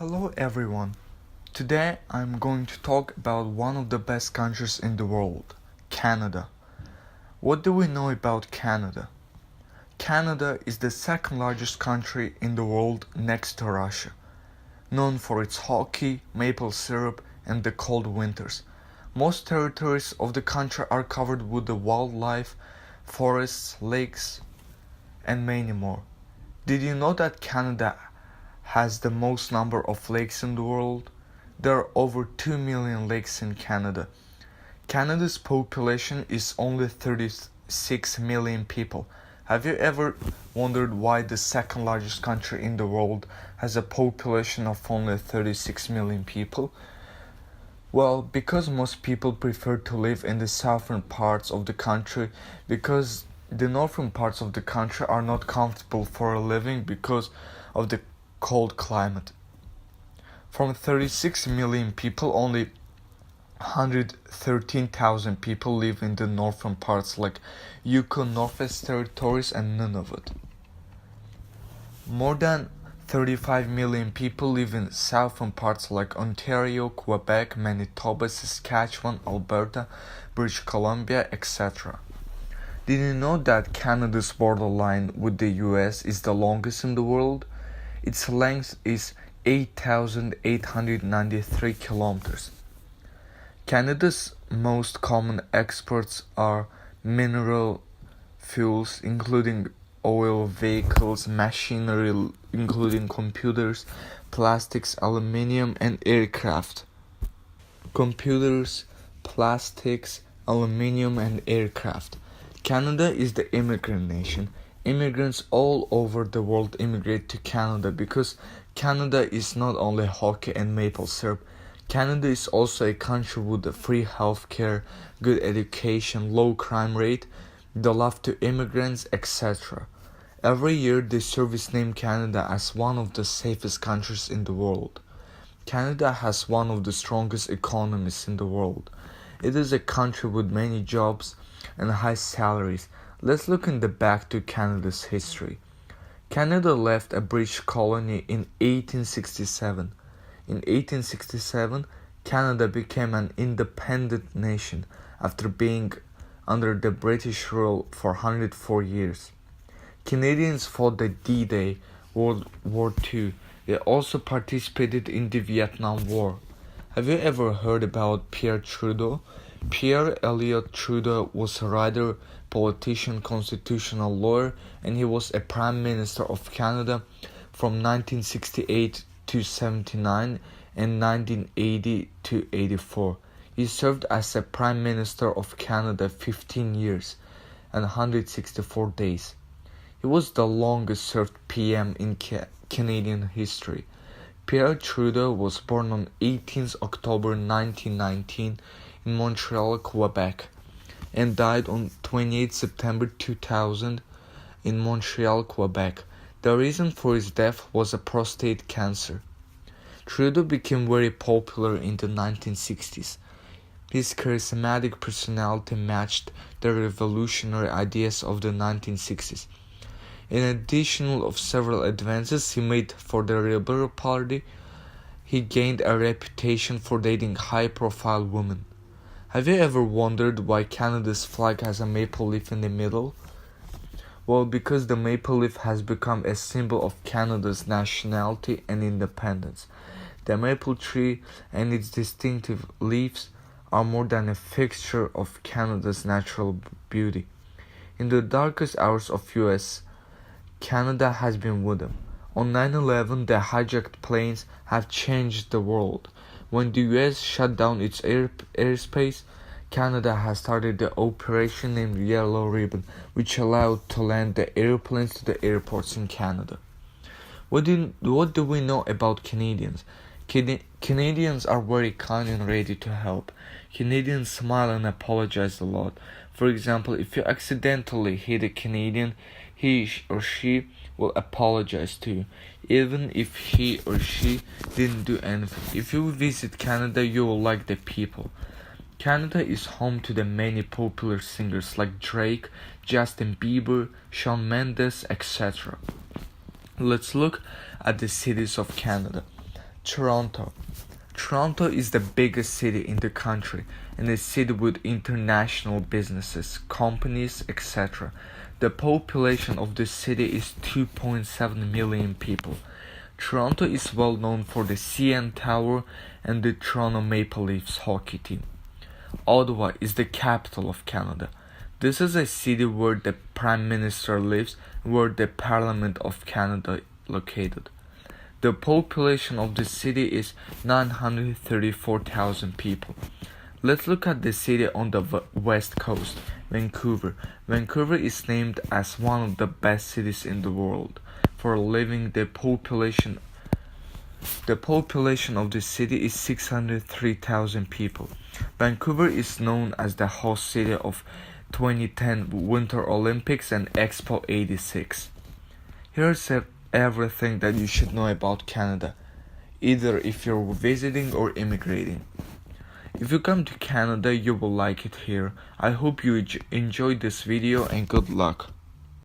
Hello everyone. Today I'm going to talk about one of the best countries in the world, Canada. What do we know about Canada? Canada is the second largest country in the world next to Russia, known for its hockey, maple syrup, and the cold winters. Most territories of the country are covered with the wildlife, forests, lakes, and many more. Did you know that Canada has the most number of lakes in the world? There are over 2 million lakes in Canada. Canada's population is only 36 million people. Have you ever wondered why the second largest country in the world has a population of only 36 million people? Well, because most people prefer to live in the southern parts of the country because the northern parts of the country are not comfortable for a living because of the cold climate. From 36 million people, only 113,000 people live in the northern parts like Yukon, Northwest Territories, and Nunavut. More than 35 million people live in southern parts like Ontario, Quebec, Manitoba, Saskatchewan, Alberta, British Columbia, etc. Did you know that Canada's borderline with the US is the longest in the world? Its length is 8,893 kilometers. Canada's most common exports are mineral fuels, including oil, vehicles, machinery, including computers, plastics, aluminium, and aircraft. Computers, plastics, aluminium, and aircraft. Canada is the immigrant nation. Immigrants all over the world immigrate to Canada because Canada is not only hockey and maple syrup. Canada is also a country with free healthcare, good education, low crime rate, the love to immigrants, etc. Every year the service name Canada as one of the safest countries in the world. Canada has one of the strongest economies in the world. It is a country with many jobs and high salaries. Let's look in the back to Canada's history. Canada left a British colony in 1867. In 1867, Canada became an independent nation after being under the British rule for 104 years. Canadians fought the D-Day World War II. They also participated in the Vietnam War. Have you ever heard about Pierre Trudeau? Pierre Elliott Trudeau was a writer, politician, constitutional lawyer, and he was a Prime Minister of Canada from 1968 to 79 and 1980 to 84. He served as a Prime Minister of Canada 15 years and 164 days. He was the longest served PM in Canadian history. Pierre Trudeau was born on 18th October 1919 in Montreal, Quebec, and died on 28 September 2000 in Montreal, Quebec. The reason for his death was a prostate cancer. Trudeau became very popular in the 1960s. His charismatic personality matched the revolutionary ideas of the 1960s. In addition of several advances he made for the Liberal Party, he gained a reputation for dating high-profile women. Have you ever wondered why Canada's flag has a maple leaf in the middle? Well, because the maple leaf has become a symbol of Canada's nationality and independence. The maple tree and its distinctive leaves are more than a fixture of Canada's natural beauty. In the darkest hours of US, Canada has been with them. On 9/11, the hijacked planes have changed the world. When the US shut down its airspace, Canada has started the operation named Yellow Ribbon, which allowed to land the airplanes to the airports in Canada. What do we know about Canadians? Canadians are very kind and ready to help. Canadians smile and apologize a lot. For example, if you accidentally hit a Canadian, he or she will apologize to you, even if he or she didn't do anything. If you visit Canada, you will like the people. Canada is home to the many popular singers like Drake, Justin Bieber, Shawn Mendes, etc. Let's look at the cities of Canada. Toronto. Toronto is the biggest city in the country and a city with international businesses, companies, etc. The population of the city is 2.7 million people. Toronto is well known for the CN Tower and the Toronto Maple Leafs hockey team. Ottawa is the capital of Canada. This is a city where the Prime Minister lives and where the Parliament of Canada is located. The population of the city is 934,000 people. Let's look at the city on the west coast, Vancouver. Vancouver is named as one of the best cities in the world for living. The population of the city is 603,000 people. Vancouver is known as the host city of 2010 Winter Olympics and Expo 86. Here's everything that you should know about Canada, either if you're visiting or immigrating. If you come to Canada, you will like it here. I hope you enjoyed this video and good luck.